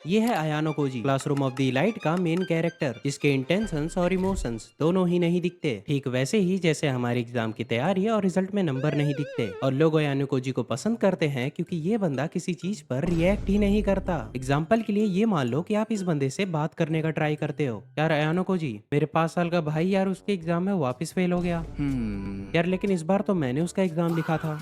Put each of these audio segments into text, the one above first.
ये है Ayanokoji, classroom of the elite का मेन कैरेक्टर, जिसके इंटेंशंस और इमोशंस दोनों ही नहीं दिखते। ठीक वैसे ही जैसे हमारी एग्जाम की तैयारी और रिजल्ट में नंबर नहीं दिखते, और लोग अयानो कोजी को पसंद करते हैं क्योंकि ये बंदा किसी चीज पर रिएक्ट ही नहीं करता। एग्जाम्पल के लिए ये मान लो कि आप इस बंदे से बात करने का ट्राई करते हो, यार अयानो कोजी, मेरे 5 साल का भाई यार उसके एग्जाम में वापस फेल हो गया हम्म। यार, लेकिन इस बार तो मैंने उसका एग्जाम लिखा था।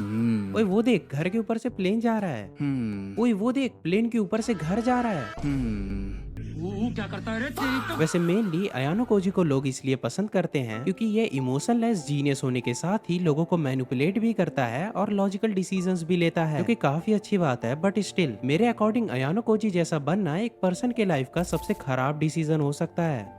ओए वो देख, घर के ऊपर से प्लेन जा रहा है। हम्म। ओए वो देख, प्लेन के ऊपर से घर जा रहा है। वो क्या करता है रे तेरी तो। वैसे मेनली अयानो कोजी को लोग इसलिए पसंद करते हैं क्योंकि ये इमोशनलेस जीनियस होने के साथ ही लोगों को मैनिपुलेट भी करता है और लॉजिकल डिसीजंस भी लेता है, जो कि काफी अच्छी बात है। बट स्टिल मेरे अकॉर्डिंग अयानो कोजी जैसा बनना एक पर्सन के लाइफ का सबसे खराब डिसीजन हो सकता है।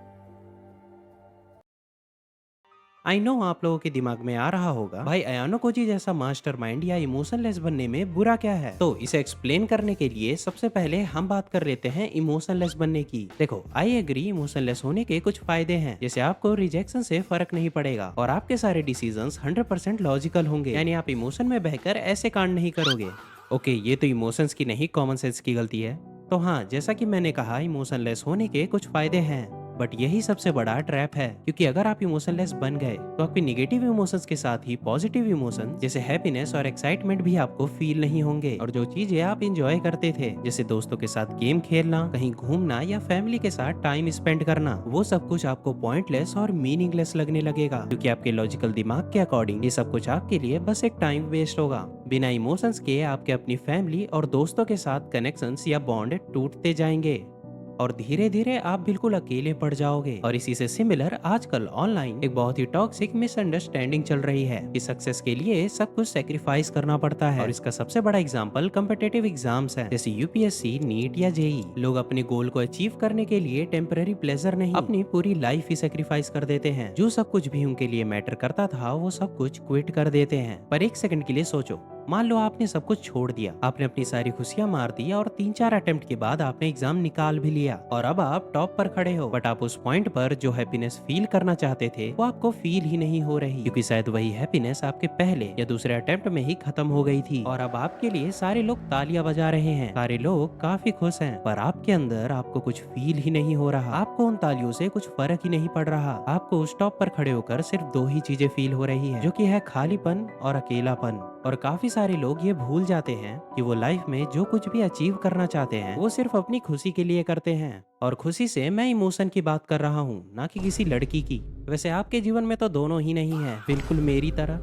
आई नो आप लोगों के दिमाग में आ रहा होगा, भाई अयानो कोजी जैसा मास्टरमाइंड या इमोशनलेस बनने में बुरा क्या है। तो इसे एक्सप्लेन करने के लिए सबसे पहले हम बात कर लेते हैं इमोशनलेस बनने की। देखो, आई एग्री, इमोशनलेस होने के कुछ फायदे हैं, जैसे आपको रिजेक्शन से फर्क नहीं पड़ेगा और आपके सारे डिसीजंस 100% लॉजिकल होंगे, यानी आप इमोशन में बहकर ऐसे कांड नहीं करोगे। ओके, ये तो इमोशंस की नहीं, कॉमन सेंस की गलती है। तो हाँ, जैसा कि मैंने कहा, इमोशनलेस होने के कुछ फायदे हैं, बट यही सबसे बड़ा ट्रैप है, क्योंकि अगर आप इमोशनलेस बन गए तो आपकी निगेटिव इमोशंस के साथ ही पॉजिटिव इमोशन जैसे हैप्पीनेस और एक्साइटमेंट भी आपको फील नहीं होंगे, और जो चीजें आप इंजॉय करते थे, जैसे दोस्तों के साथ गेम खेलना, कहीं घूमना या फैमिली के साथ टाइम स्पेंड करना, वो सब कुछ आपको पॉइंटलेस और मीनिंगलेस लगने लगेगा, क्योंकि आपके लॉजिकल दिमाग के अकॉर्डिंग ये सब कुछ आपके लिए बस एक टाइम वेस्ट होगा। बिना इमोशंस के आपके अपनी फैमिली और दोस्तों के साथ कनेक्शंस या बॉन्ड टूटते जाएंगे और धीरे धीरे आप बिल्कुल अकेले पड़ जाओगे। और इसी से सिमिलर आजकल ऑनलाइन एक बहुत ही टॉक्सिक मिसअंडरस्टैंडिंग चल रही है कि सक्सेस के लिए सब कुछ सेक्रीफाइस करना पड़ता है, और इसका सबसे बड़ा एग्जांपल कॉम्पिटिटिव एग्जाम्स है, जैसे यूपीएससी, नीट या जेई। लोग अपने गोल को अचीव करने के लिए टेम्पररी प्लेजर नहीं, अपनी पूरी लाइफ ही सेक्रीफाइस कर देते हैं। जो सब कुछ भी उनके लिए मैटर करता था वो सब कुछ क्विट कर देते हैं। पर एक सेकंड के लिए सोचो, मान लो आपने सब कुछ छोड़ दिया, आपने अपनी सारी खुशियां मार दी और 3-4 अटेम्प्ट के बाद आपने एग्जाम निकाल भी लिया और अब आप टॉप पर खड़े हो, बट आप उस पॉइंट पर जो हैप्पीनेस फील करना चाहते थे वो आपको फील ही नहीं हो रही, क्योंकि शायद वही हैप्पीनेस आपके पहले या दूसरे अटेम्प्ट में ही खत्म हो गई थी। और अब आपके लिए सारे लोग तालियां बजा रहे हैं, सारे लोग काफी खुश हैं, पर आपके अंदर आपको कुछ फील ही नहीं हो रहा। आपको उन तालियों से कुछ फर्क ही नहीं पड़ रहा। आपको उस टॉप पर खड़े होकर सिर्फ दो ही चीजें फील हो रही है, जो कि है खालीपन और अकेलापन। और काफी सारे लोग ये भूल जाते हैं कि वो लाइफ में जो कुछ भी अचीव करना चाहते हैं वो सिर्फ अपनी खुशी के लिए करते हैं, और खुशी से मैं इमोशन की बात कर रहा हूँ, ना कि किसी लड़की की। वैसे आपके जीवन में तो दोनों ही नहीं है, बिल्कुल मेरी तरह।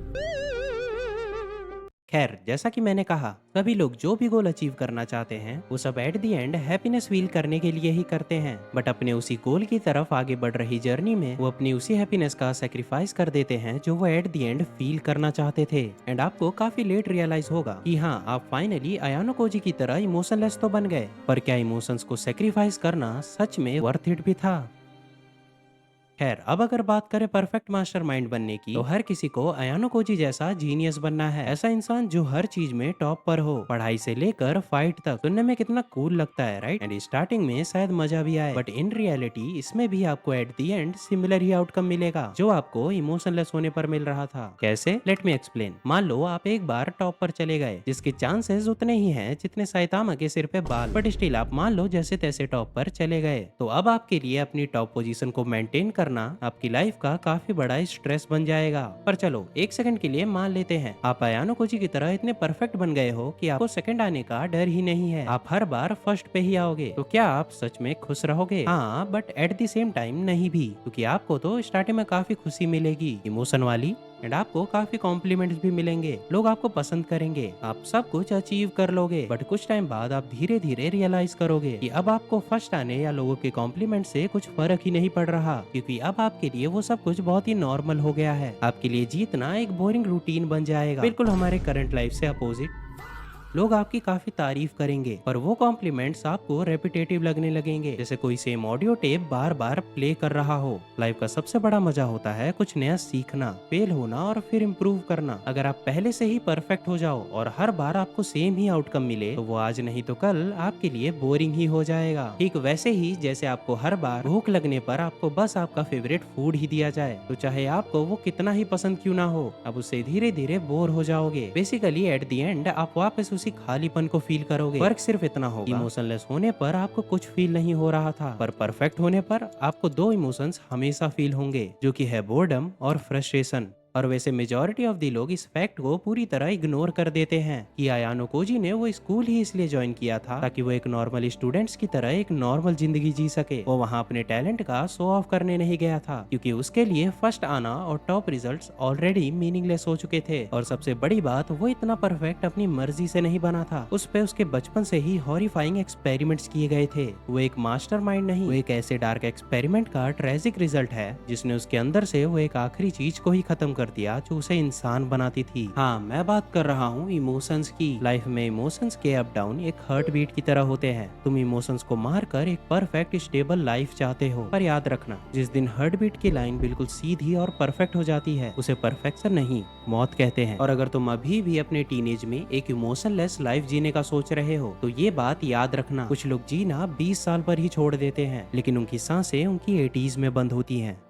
खैर, जैसा कि मैंने कहा, सभी लोग जो भी गोल अचीव करना चाहते हैं वो सब at the and happiness feel करने के लिए ही करते हैं, बट अपने उसी गोल की तरफ आगे बढ़ रही जर्नी में वो अपनी उसी हैप्पीनेस का सेक्रीफाइस कर देते हैं जो वो एट दी एंड फील करना चाहते थे। एंड आपको काफी लेट रियलाइज होगा कि हाँ, आप फाइनली अयानो कोजी की तरह इमोशनलेस तो बन गए, पर क्या इमोशंस को सेक्रीफाइस करना सच में वर्थ इट भी था? खैर, अब अगर बात करें परफेक्ट मास्टरमाइंड बनने की, तो हर किसी को अयानो कोजी जैसा जीनियस बनना है। ऐसा इंसान जो हर चीज में टॉप पर हो, पढ़ाई से लेकर फाइट तक। सुनने में कितना कूल लगता है, राइट? एंड स्टार्टिंग में शायद मजा भी आए, बट इन रियलिटी इसमें भी आपको at the and similar he outcome मिलेगा जो आपको इमोशनलेस होने पर मिल रहा था। कैसे? Let me explain. मान लो आप एक बार टॉप पर चले गए, जिसके चांसेस उतने ही हैं जितने साइतामा के सिर पे बाल, बट स्टिल आप मान लो जैसे तैसे टॉप पर चले गए। तो अब आपके लिए अपनी टॉप पोजीशन को मेंटेन करना आपकी लाइफ का काफी बड़ा स्ट्रेस बन जाएगा। पर चलो एक सेकंड के लिए मान लेते हैं आप अयानो कोजी की तरह इतने परफेक्ट बन गए हो कि आपको सेकंड आने का डर ही नहीं है, आप हर बार फर्स्ट पे ही आओगे। तो क्या आप सच में खुश रहोगे? हाँ, but at the same time नहीं भी, क्योंकि आपको तो स्टार्टिंग में काफी खुशी मिलेगी, इमोशन वाली, एंड आपको काफी कॉम्प्लीमेंट्स भी मिलेंगे, लोग आपको पसंद करेंगे, आप सब कुछ अचीव कर लोगे। बट कुछ टाइम बाद आप धीरे धीरे रियलाइज करोगे कि अब आपको फर्स्ट आने या लोगों के कॉम्प्लीमेंट से कुछ फर्क ही नहीं पड़ रहा, क्योंकि अब आपके लिए वो सब कुछ बहुत ही नॉर्मल हो गया है। आपके लिए जीतना एक बोरिंग रूटीन बन जाएगा, बिल्कुल हमारे करंट लाइफ से अपोजिट। लोग आपकी काफी तारीफ करेंगे, पर वो कॉम्प्लीमेंट्स आपको रेपिटेटिव लगने लगेंगे, जैसे कोई सेम ऑडियो टेप बार बार प्ले कर रहा हो। लाइफ का सबसे बड़ा मजा होता है कुछ नया सीखना, फेल होना और फिर इम्प्रूव करना। अगर आप पहले से ही परफेक्ट हो जाओ और हर बार आपको सेम ही आउटकम मिले, तो वो आज नहीं तो कल आपके लिए बोरिंग ही हो जाएगा। ठीक वैसे ही जैसे आपको हर बार भूख लगने पर आपको बस आपका फेवरेट फूड ही दिया जाए, तो चाहे आपको वो कितना ही पसंद क्यों ना हो, अब उससे धीरे धीरे बोर हो जाओगे। बेसिकली एट द एंड आप वापस उसी खालीपन को फील करोगे। फर्क सिर्फ इतना होगा, इमोशनलेस होने पर आपको कुछ फील नहीं हो रहा था, पर परफेक्ट होने पर आपको दो इमोशंस हमेशा फील होंगे, जो कि है बोर्डम और फ्रस्ट्रेशन। और वैसे मेजॉरिटी ऑफ दी लोग इस फैक्ट को पूरी तरह इग्नोर कर देते हैं कि आयानो कोजी ने वो स्कूल ही इसलिए ज्वाइन किया था ताकि वो एक नॉर्मल स्टूडेंट्स की तरह एक नॉर्मल जिंदगी जी सके। वो वहाँ अपने टैलेंट का शो ऑफ करने नहीं गया था, क्योंकि उसके लिए फर्स्ट आना और टॉप रिजल्ट्स ऑलरेडी मीनिंगलेस हो चुके थे। और सबसे बड़ी बात, वो इतना परफेक्ट अपनी मर्जी से नहीं बना था, उस पे उसके बचपन से ही हॉरिफाइंग एक्सपेरिमेंट्स किए गए थे। वो एक मास्टरमाइंड नहीं, वो एक ऐसे डार्क एक्सपेरिमेंट का ट्रेजिक रिजल्ट है जिसने उसके अंदर से वो एक आखिरी चीज को ही खत्म कर दिया जो उसे इंसान बनाती थी। हाँ, मैं बात कर रहा हूँ इमोशंस की। लाइफ में इमोशंस के अप डाउन एक हार्ट बीट की तरह होते हैं। तुम इमोशंस को मारकर एक परफेक्ट स्टेबल लाइफ चाहते हो, पर याद रखना, जिस दिन हार्ट बीट की लाइन बिल्कुल सीधी और परफेक्ट हो जाती है, उसे परफेक्शन नहीं, मौत कहते हैं। और अगर तुम अभी भी अपने टीनेज में एक इमोशनलेस लाइफ जीने का सोच रहे हो, तो ये बात याद रखना, कुछ लोग जीना 20 साल पर ही छोड़ देते हैं, लेकिन उनकी सांसें उनकी 80s में बंद होती हैं।